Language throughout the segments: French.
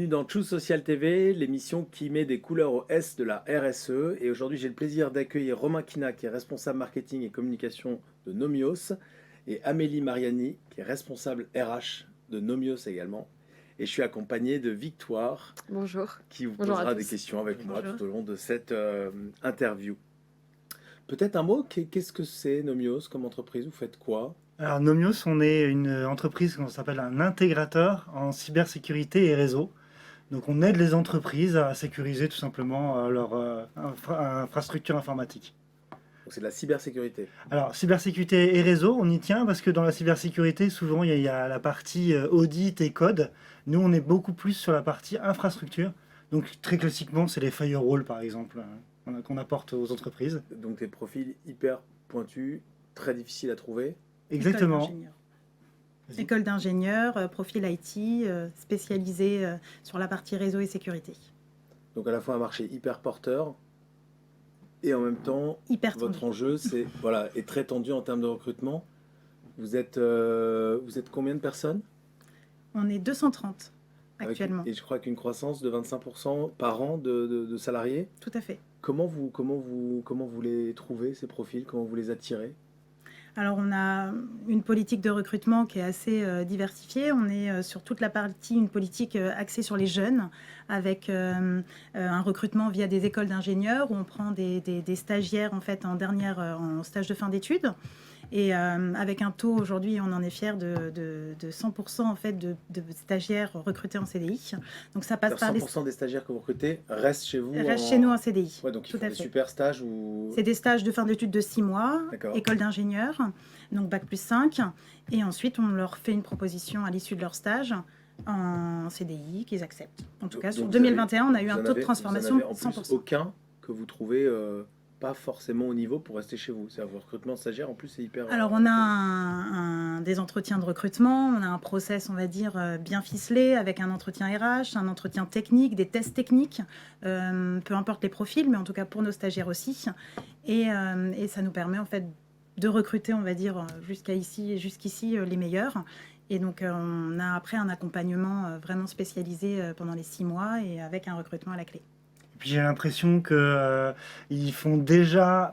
dans True Social TV, l'émission qui met des couleurs au S de la RSE. Et aujourd'hui, j'ai le plaisir d'accueillir Romain Quina, qui est responsable marketing et communication de Nomios, et Amélie Mariani, qui est responsable RH de Nomios également. Et je suis accompagné de Victoire, Bonjour. qui vous Bonjour posera à des tous. questions avec moi Bonjour. tout au long de cette interview. Peut-être un mot, qu'est-ce que c'est Nomios comme entreprise? Vous faites quoi? Alors Nomios, on est une entreprise qu'on s'appelle un intégrateur en cybersécurité et réseau. Donc on aide les entreprises à sécuriser tout simplement leur infrastructure informatique. Donc c'est de la cybersécurité. Alors cybersécurité et réseau, on y tient parce que dans la cybersécurité, souvent il y a la partie audit et code. Nous, on est beaucoup plus sur la partie infrastructure. Donc très classiquement, c'est les firewalls par exemple qu'on apporte aux entreprises. Donc des profils hyper pointus, très difficiles à trouver. Exactement. École d'ingénieur, profil IT, spécialisé sur la partie réseau et sécurité. Donc à la fois un marché hyper porteur et en même temps, Hyper votre tendu. enjeu est très tendu en termes de recrutement. Vous êtes combien de personnes? On est 230 actuellement. Et je crois qu'une croissance de 25% par an de salariés. Tout à fait. Comment vous les trouvez, ces profils? Comment vous les attirez? Alors, on a une politique de recrutement qui est assez diversifiée. On est sur toute la partie, une politique axée sur les jeunes, avec un recrutement via des écoles d'ingénieurs où on prend des stagiaires en fait en stage de fin d'études. Et avec un taux, aujourd'hui, on en est fier de 100% en fait de stagiaires recrutés en CDI. Donc ça passe par 100% des stagiaires que vous recrutez restent chez vous chez nous en CDI. Ouais, donc ils Tout font à des fait. super stages ou... C'est des stages de fin d'études de 6 mois, D'accord. école d'ingénieur, donc bac plus 5. Et ensuite, on leur fait une proposition à l'issue de leur stage en CDI qu'ils acceptent. En tout cas, sur Donc 2021, on a eu vous un en taux de avez- transformation vous de en avez en plus 100%. aucun que vous trouvez pas forcément au niveau pour rester chez vous. C'est-à-dire, votre recrutement de stagiaires, en plus, c'est hyper... Alors, on a des entretiens de recrutement, on a un process, on va dire, bien ficelé, avec un entretien RH, un entretien technique, des tests techniques, peu importe les profils, mais en tout cas pour nos stagiaires aussi. Et ça nous permet, en fait, de recruter, on va dire, jusqu'ici, les meilleurs. Et donc, on a après un accompagnement vraiment spécialisé pendant les 6 mois et avec un recrutement à la clé. Puis j'ai l'impression qu'ils font déjà,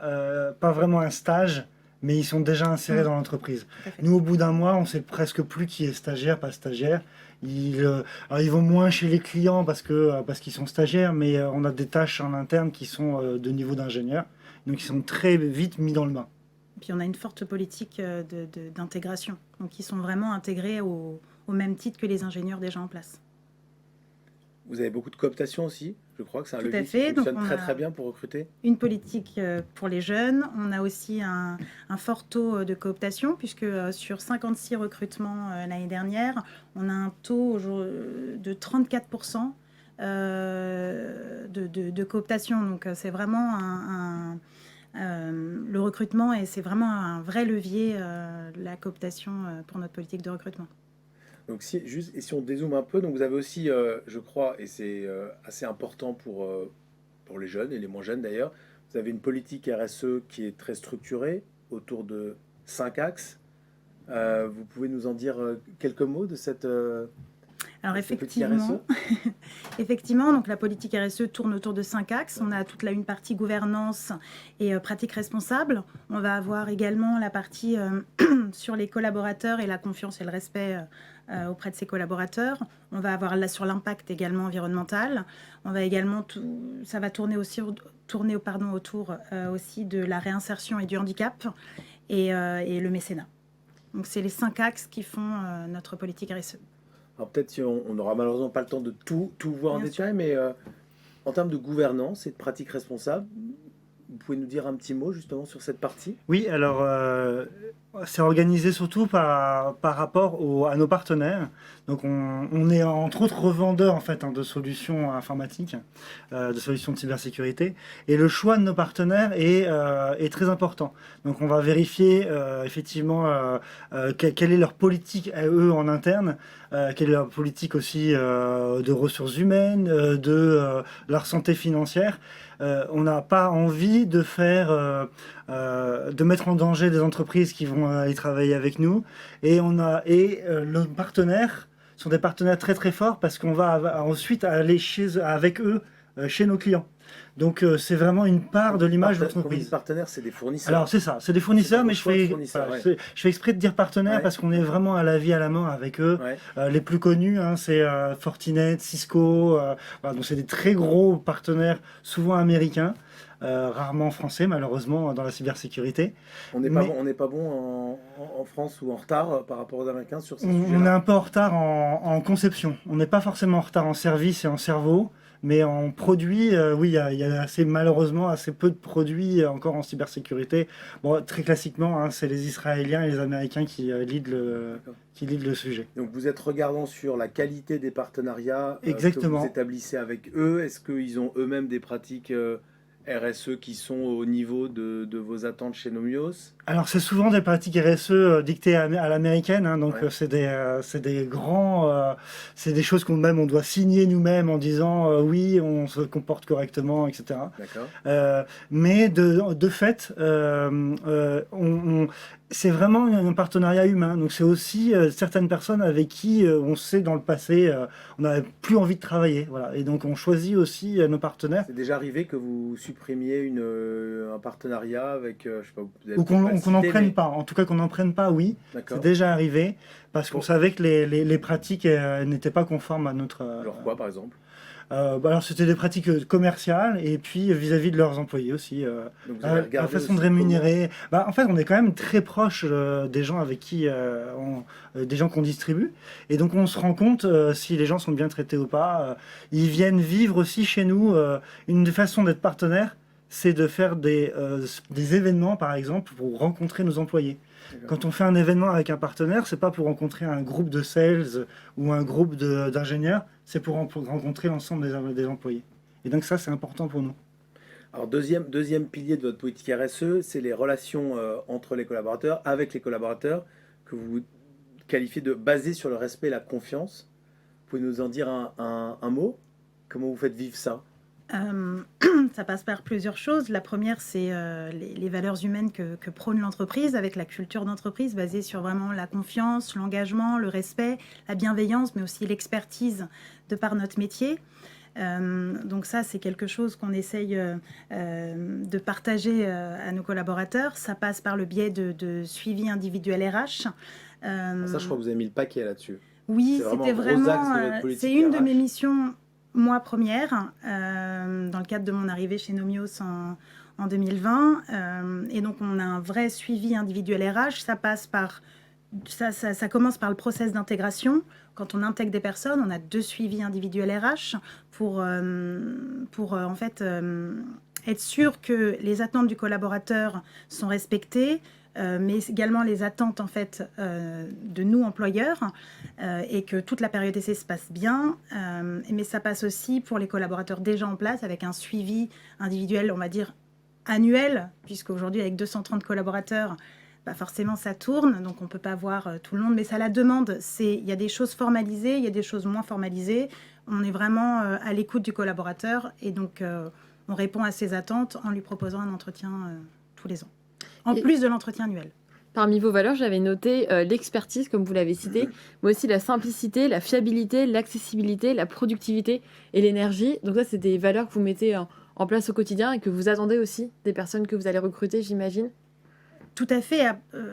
pas vraiment un stage, mais ils sont déjà insérés dans l'entreprise. Tout à fait. Nous, au bout d'un mois, on sait presque plus qui est stagiaire, pas stagiaire. Alors, ils vont moins chez les clients parce qu'ils sont stagiaires, mais on a des tâches en interne qui sont de niveau d'ingénieur. Donc, ils sont très vite mis dans le bain. Puis on a une forte politique d'intégration. Donc ils sont vraiment intégrés au même titre que les ingénieurs déjà en place. Vous avez beaucoup de cooptation aussi. Je crois que c'est un Tout à levier qui fait. Donc, fonctionne on très a très bien pour recruter. Une politique pour les jeunes. On a aussi un fort taux de cooptation, puisque sur 56 recrutements l'année dernière, on a un taux de 34% de cooptation. Donc c'est vraiment le recrutement, et c'est vraiment un vrai levier, la cooptation, pour notre politique de recrutement. Donc si on dézoome un peu, donc vous avez aussi, je crois, et c'est assez important pour les jeunes et les moins jeunes d'ailleurs, vous avez une politique RSE qui est très structurée autour de 5 axes. Vous pouvez nous en dire quelques mots de cette Alors politique RSE? effectivement, donc la politique RSE tourne autour de 5 axes. On a toute une partie gouvernance et pratique responsable. On va avoir également la partie sur les collaborateurs et la confiance et le respect auprès de ses collaborateurs. On va avoir là sur l'impact également environnemental. On va également ça va tourner autour aussi de la réinsertion et du handicap et le mécénat. Donc c'est les 5 axes qui font notre politique RSE. Alors peut-être si on n'aura malheureusement pas le temps de tout voir en Bien détail, mais en termes de gouvernance et de pratique responsable, vous pouvez nous dire un petit mot justement sur cette partie? Oui, alors c'est organisé surtout par rapport à nos partenaires. Donc on est entre autres revendeurs en fait de solutions informatiques, de solutions de cybersécurité. Et le choix de nos partenaires est très important. Donc on va vérifier effectivement quelle est leur politique à eux en interne, quelle est leur politique aussi de ressources humaines, de leur santé financière. On n'a pas envie de de mettre en danger des entreprises qui vont aller travailler avec nous, et le partenaire sont des partenaires très très forts parce qu'on va ensuite aller avec eux chez nos clients. Donc c'est vraiment une part de l'image de Quand on dit l'entreprise. partenaire, c'est des fournisseurs. Alors c'est ça, c'est des fournisseurs, mais je fais exprès de dire partenaire Ouais. parce qu'on est vraiment à la vie à la mort avec eux. Ouais. Les plus connus, hein, c'est Fortinet, Cisco, voilà, donc c'est des très gros partenaires, souvent américains, rarement français malheureusement dans la cybersécurité. On n'est pas bon en France ou en retard par rapport aux Américains sur ces On est sujets-là. un peu en retard en conception. On n'est pas forcément en retard en service et en cerveau. Mais en produits, oui, il y a malheureusement assez peu de produits encore en cybersécurité. Bon, très classiquement, hein, c'est les Israéliens et les Américains qui lead le sujet. Donc vous êtes regardant sur la qualité des partenariats que Exactement. vous établissez avec eux. Est-ce qu'ils ont eux-mêmes des pratiques RSE qui sont au niveau de vos attentes chez Nomios? Alors c'est souvent des pratiques RSE dictées à l'américaine, hein, donc Ouais. c'est des grands, c'est des choses on doit signer nous-mêmes en disant oui, on se comporte correctement, etc. D'accord. Mais de fait, c'est vraiment un partenariat humain. Donc c'est aussi certaines personnes avec qui on sait dans le passé, on n'avait plus envie de travailler. Voilà. Et donc on choisit aussi nos partenaires. C'est déjà arrivé que vous supprimiez un partenariat avec, je sais pas, vous avez Ou qu'on peut-être pas n'en cité, prenne mais- pas. En tout cas, qu'on n'en prenne pas, oui. D'accord. C'est déjà arrivé parce qu'on savait que les pratiques n'étaient pas conformes à notre. Alors quoi, par exemple? Alors, c'était des pratiques commerciales et puis vis-à-vis de leurs employés aussi. Donc vous avez La regardé façon de aussi rémunérer. En fait, on est quand même très proche des gens avec qui. Des gens qu'on distribue. Et donc, on se rend compte si les gens sont bien traités ou pas. Ils viennent vivre aussi chez nous. Une façon d'être partenaire, c'est de faire des événements, par exemple, pour rencontrer nos employés. D'accord. Quand on fait un événement avec un partenaire, c'est pas pour rencontrer un groupe de sales ou un groupe d'ingénieurs, c'est pour rencontrer l'ensemble des employés. Et donc ça, c'est important pour nous. Alors deuxième pilier de votre politique RSE, c'est les relations entre les collaborateurs, avec les collaborateurs, que vous qualifiez de basées sur le respect et la confiance. Vous pouvez nous en dire un mot? Comment vous faites vivre ça? Ça passe par plusieurs choses. La première, c'est les valeurs humaines que prône l'entreprise, avec la culture d'entreprise basée sur vraiment la confiance, l'engagement, le respect, la bienveillance, mais aussi l'expertise de par notre métier. Donc ça, c'est quelque chose qu'on essaye de partager à nos collaborateurs. Ça passe par le biais de suivi individuel RH. Ça, je crois que vous avez mis le paquet là-dessus. Oui, C'est vraiment c'était un gros axe de vraiment... votre politique c'est une de RH. mes missions, moi première, dans le cadre de mon arrivée chez Nomios en 2020. Et donc, on a un vrai suivi individuel RH. Ça passe par... Ça commence par le process d'intégration. Quand on intègre des personnes, on a 2 suivis individuels RH pour en fait être sûr que les attentes du collaborateur sont respectées, mais également les attentes en fait de nous employeurs et que toute la période d'essai se passe bien. Mais ça passe aussi pour les collaborateurs déjà en place avec un suivi individuel, on va dire annuel, puisqu'aujourd'hui avec 230 collaborateurs, forcément ça tourne, donc on ne peut pas voir tout le monde, mais ça la demande. Il y a des choses formalisées, il y a des choses moins formalisées. On est vraiment à l'écoute du collaborateur et donc on répond à ses attentes en lui proposant un entretien tous les ans, en plus de l'entretien annuel. Parmi vos valeurs, j'avais noté l'expertise, comme vous l'avez cité, mais aussi la simplicité, la fiabilité, l'accessibilité, la productivité et l'énergie. Donc ça, c'est des valeurs que vous mettez en place au quotidien et que vous attendez aussi des personnes que vous allez recruter, j'imagine. Tout à fait.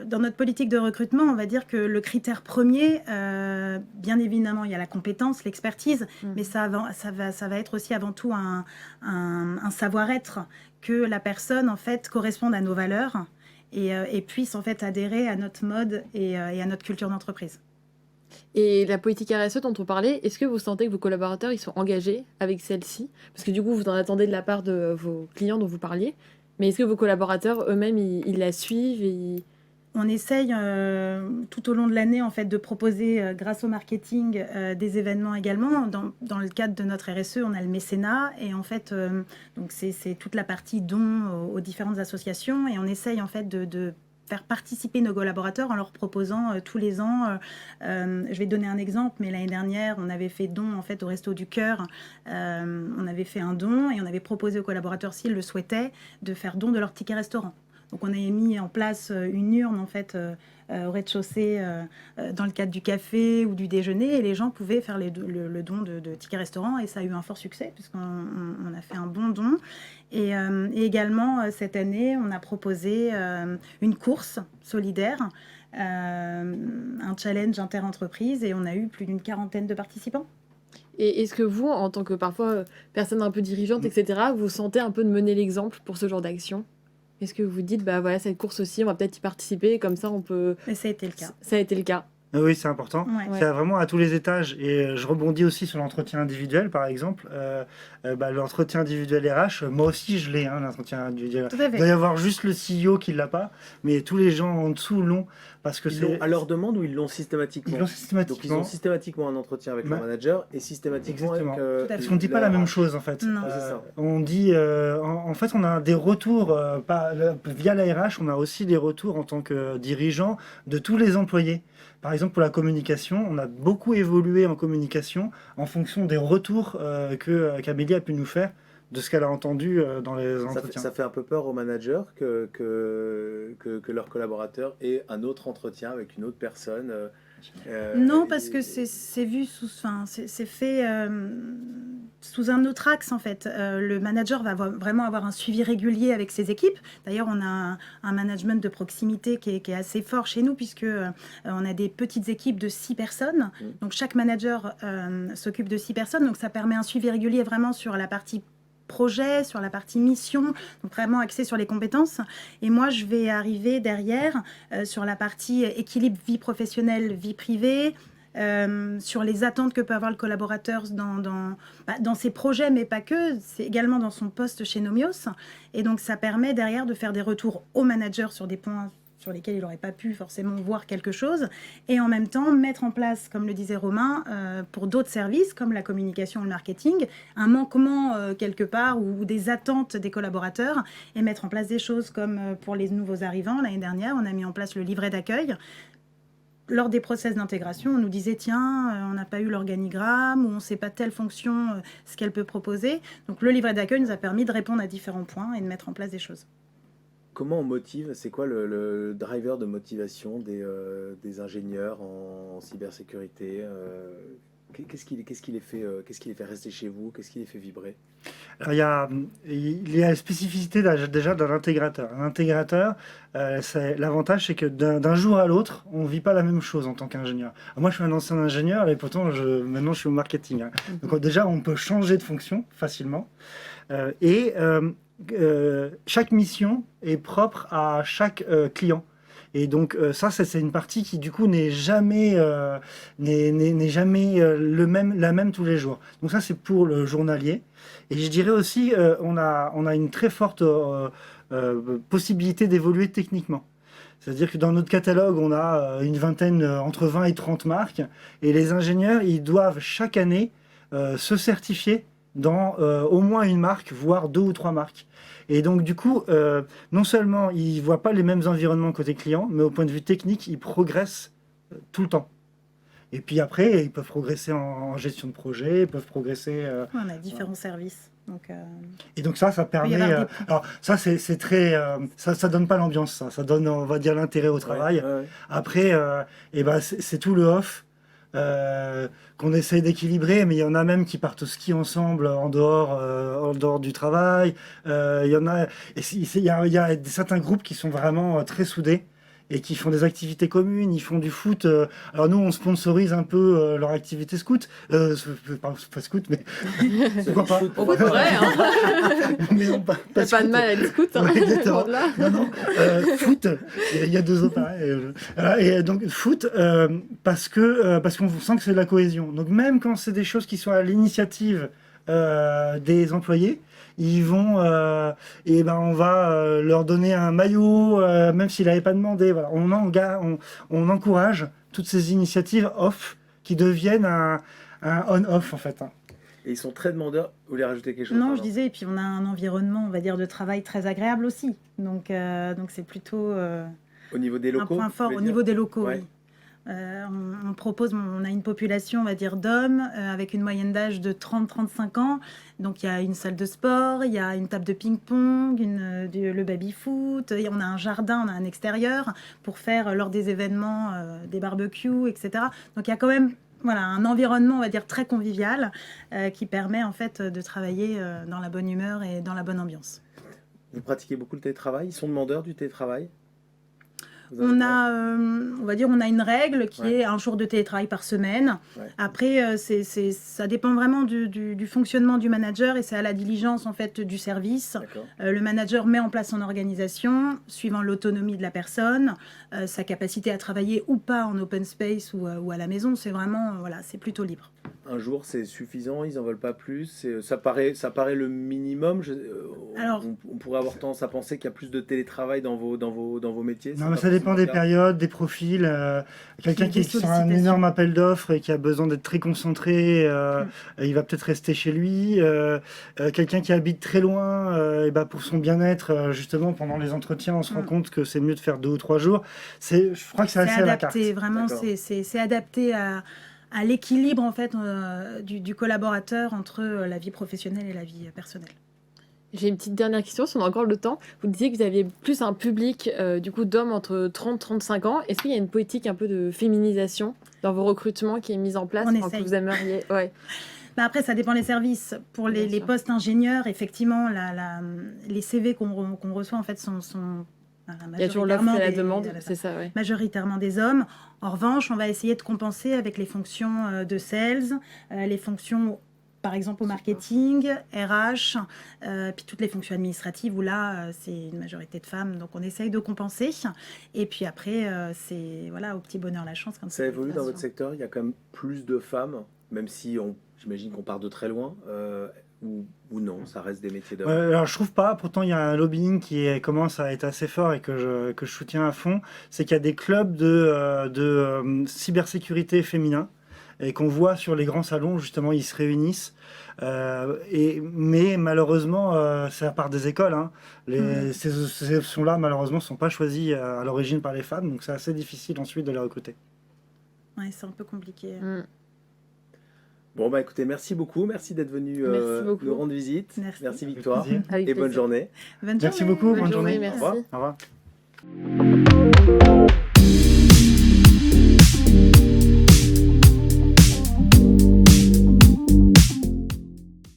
Dans notre politique de recrutement, on va dire que le critère premier, bien évidemment, il y a la compétence, l'expertise, mais ça va être aussi avant tout un savoir-être, que la personne en fait corresponde à nos valeurs et puisse en fait adhérer à notre mode et à notre culture d'entreprise. Et la politique RSE dont on parlait, est-ce que vous sentez que vos collaborateurs ils sont engagés avec celle-ci? Parce que du coup, vous en attendez de la part de vos clients dont vous parliez. Mais est-ce que vos collaborateurs eux-mêmes, ils la suivent On essaye tout au long de l'année en fait, de proposer, grâce au marketing, des événements également. Dans le cadre de notre RSE, on a le mécénat et en fait, donc c'est toute la partie dons aux différentes associations et on essaye en fait de faire participer nos collaborateurs en leur proposant tous les ans. Je vais donner un exemple, mais l'année dernière, on avait fait don en fait au Resto du Cœur. On avait fait un don et on avait proposé aux collaborateurs, s'ils le souhaitaient, de faire don de leur ticket restaurant. Donc on a mis en place une urne en fait au rez-de-chaussée dans le cadre du café ou du déjeuner et les gens pouvaient faire le don de tickets restaurant et ça a eu un fort succès puisqu'on a fait un bon don. Et également cette année on a proposé une course solidaire, un challenge inter-entreprise et on a eu plus d'une 40aine de participants. Et est-ce que vous, en tant que parfois personne un peu dirigeante, etc., vous sentez un peu de mener l'exemple pour ce genre d'action? Est-ce que vous dites, bah voilà, cette course aussi, on va peut-être y participer, comme ça on peut... Et ça a été le cas. Ça a été le cas. Oui, c'est important. Ouais. C'est vraiment à tous les étages. Et je rebondis aussi sur l'entretien individuel, par exemple. L'entretien individuel RH, moi aussi je l'ai, l'entretien individuel. Tout à fait. Il doit y avoir juste le CEO qui ne l'a pas, mais tous les gens en dessous l'ont. Parce que Ils l'ont à leur demande ou ils l'ont systématiquement? Ils l'ont Donc ils systématiquement. ont systématiquement un entretien avec leur manager et systématiquement Exactement. avec... Tout à fait. Parce qu'on ne dit pas la même chose en fait. Non. C'est ça. On dit, en fait, on a des retours via la RH, on a aussi des retours en tant que dirigeant de tous les employés. Par exemple, pour la communication, on a beaucoup évolué en communication en fonction des retours qu'Amélie a pu nous faire de ce qu'elle a entendu dans les entretiens. Ça fait un peu peur aux managers que leurs collaborateurs aient un autre entretien avec une autre personne. Non, parce que c'est vu c'est fait sous un autre axe en fait. Le manager va vraiment avoir un suivi régulier avec ses équipes. D'ailleurs, on a un management de proximité qui est assez fort chez nous puisque on a des petites équipes de 6 personnes. Donc chaque manager s'occupe de 6 personnes. Donc ça permet un suivi régulier vraiment sur la partie projet, sur la partie mission, donc vraiment axé sur les compétences. Et moi, je vais arriver derrière sur la partie équilibre vie professionnelle, vie privée, sur les attentes que peut avoir le collaborateur dans ses projets, mais pas que, c'est également dans son poste chez Nomios. Et donc, ça permet derrière de faire des retours au manager sur des points sur lesquels il n'aurait pas pu forcément voir quelque chose, et en même temps mettre en place, comme le disait Romain, pour d'autres services, comme la communication ou le marketing, un manquement quelque part ou des attentes des collaborateurs, et mettre en place des choses comme pour les nouveaux arrivants. L'année dernière, on a mis en place le livret d'accueil. Lors des process d'intégration, on nous disait, tiens, on n'a pas eu l'organigramme, ou on ne sait pas telle fonction, ce qu'elle peut proposer. Donc le livret d'accueil nous a permis de répondre à différents points et de mettre en place des choses. Comment on motive? C'est quoi le driver de motivation des ingénieurs en cybersécurité? Qu'est-ce qui les fait rester chez vous? Qu'est-ce qui les fait vibrer? Alors, il y a la spécificité déjà de l'intégrateur. L'intégrateur, l'avantage, c'est que d'un jour à l'autre, on ne vit pas la même chose en tant qu'ingénieur. Moi, je suis un ancien ingénieur et pourtant, maintenant, je suis au marketing. Donc déjà, on peut changer de fonction facilement. Chaque mission est propre à chaque client. Et donc ça, c'est une partie qui du coup n'est jamais la même tous les jours. Donc ça, c'est pour le journalier. Et je dirais aussi, on a une très forte possibilité d'évoluer techniquement. C'est-à-dire que dans notre catalogue, on a une vingtaine, entre 20 et 30 marques. Et les ingénieurs, ils doivent chaque année se certifier dans au moins une marque, voire 2 ou 3 marques. Et donc du coup, non seulement ils ne voient pas les mêmes environnements côté client, mais au point de vue technique, ils progressent tout le temps. Et puis après, ils peuvent progresser en gestion de projet, ils peuvent progresser... On a différents services. Donc, Et donc ça permet... alors ça, c'est très... ça donne pas l'ambiance, ça donne, on va dire, l'intérêt au travail. Ouais. Après, c'est tout le off. Qu'on essaie d'équilibrer, mais il y en a même qui partent au ski ensemble en dehors du travail. Il y a certains groupes qui sont vraiment très soudés et qui font des activités communes, ils font du foot. Alors nous, on sponsorise un peu leur activité scout. Pas scout, mais pourquoi pas? On pourrait, hein. Mais non, pas de mal à être scout. Hein. Ouais, non. Foot, il y a 2 autres pareils. Et donc foot, parce qu'on sent que c'est de la cohésion. Donc même quand c'est des choses qui sont à l'initiative des employés, ils vont on va leur donner un maillot même s'ils n'avaient pas demandé. Voilà. On encourage toutes ces initiatives off qui deviennent un on-off en fait. Et ils sont très demandeurs. Vous voulez rajouter quelque chose? Non, je disais, et puis on a un environnement, on va dire, de travail très agréable aussi. Donc c'est plutôt au niveau des locaux, un point fort au niveau des locaux. Ouais. Oui. On propose, on a une population, on va dire, d'hommes avec une moyenne d'âge de 30-35 ans. Donc il y a une salle de sport, il y a une table de ping-pong, le baby-foot, on a un jardin, on a un extérieur pour faire lors des événements, des barbecues, etc. Donc il y a quand même un environnement, on va dire, très convivial qui permet en fait de travailler dans la bonne humeur et dans la bonne ambiance. Vous pratiquez beaucoup le télétravail? Ils sont demandeurs du télétravail? On a une règle qui est un jour de télétravail par semaine. Ouais. Après, ça dépend vraiment du fonctionnement du manager et c'est à la diligence en fait du service. Le manager met en place son organisation suivant l'autonomie de la personne, sa capacité à travailler ou pas en open space ou à la maison. C'est vraiment, c'est plutôt libre. Un jour, c'est suffisant, ils n'en veulent pas plus. Ça paraît le minimum. Alors, on pourrait avoir tendance à penser qu'il y a plus de télétravail dans vos métiers. Non, mais ça dépend des périodes, des profils. Quelqu'un qui est sur un énorme appel d'offres et qui a besoin d'être très concentré, il va peut-être rester chez lui. Quelqu'un qui habite très loin, pour son bien-être, justement, pendant les entretiens, on se rend compte que c'est mieux de faire 2 ou 3 jours. Je crois que c'est assez à la carte. Vraiment, c'est adapté à l'équilibre en fait du collaborateur entre la vie professionnelle et la vie personnelle. J'ai une petite dernière question, si on a encore le temps. Vous disiez que vous aviez plus un public du coup d'hommes entre 30 et 35 ans. Est-ce qu'il y a une politique un peu de féminisation dans vos recrutements qui est mise en place que vous aimeriez Après, ça dépend des services. Pour les postes ingénieurs, effectivement, les CV qu'on reçoit en fait sont il y a toujours l'offre et la demande, c'est ça, ouais. Majoritairement des hommes. En revanche, on va essayer de compenser avec les fonctions de sales, les fonctions, par exemple, au marketing, RH, puis toutes les fonctions administratives où là, c'est une majorité de femmes. Donc, on essaye de compenser. Et puis après, c'est au petit bonheur la chance. Ça évolue dans votre secteur? Il y a quand même plus de femmes, même si j'imagine qu'on part de très loin. Ou non, ça reste des métiers d'hommes? Alors je trouve pas, pourtant il y a un lobbying qui commence à être assez fort et que je soutiens à fond, c'est qu'il y a des clubs de cybersécurité féminin et qu'on voit sur les grands salons, justement ils se réunissent, mais malheureusement c'est à part des écoles, ces options-là malheureusement ne sont pas choisies à l'origine par les femmes, donc c'est assez difficile ensuite de les recruter. Ouais, c'est un peu compliqué. Bon, écoutez, merci beaucoup. Merci d'être venu nous rendre visite. Merci Victoire. Et bonne journée. Merci beaucoup. Bonne journée. Merci. Au revoir.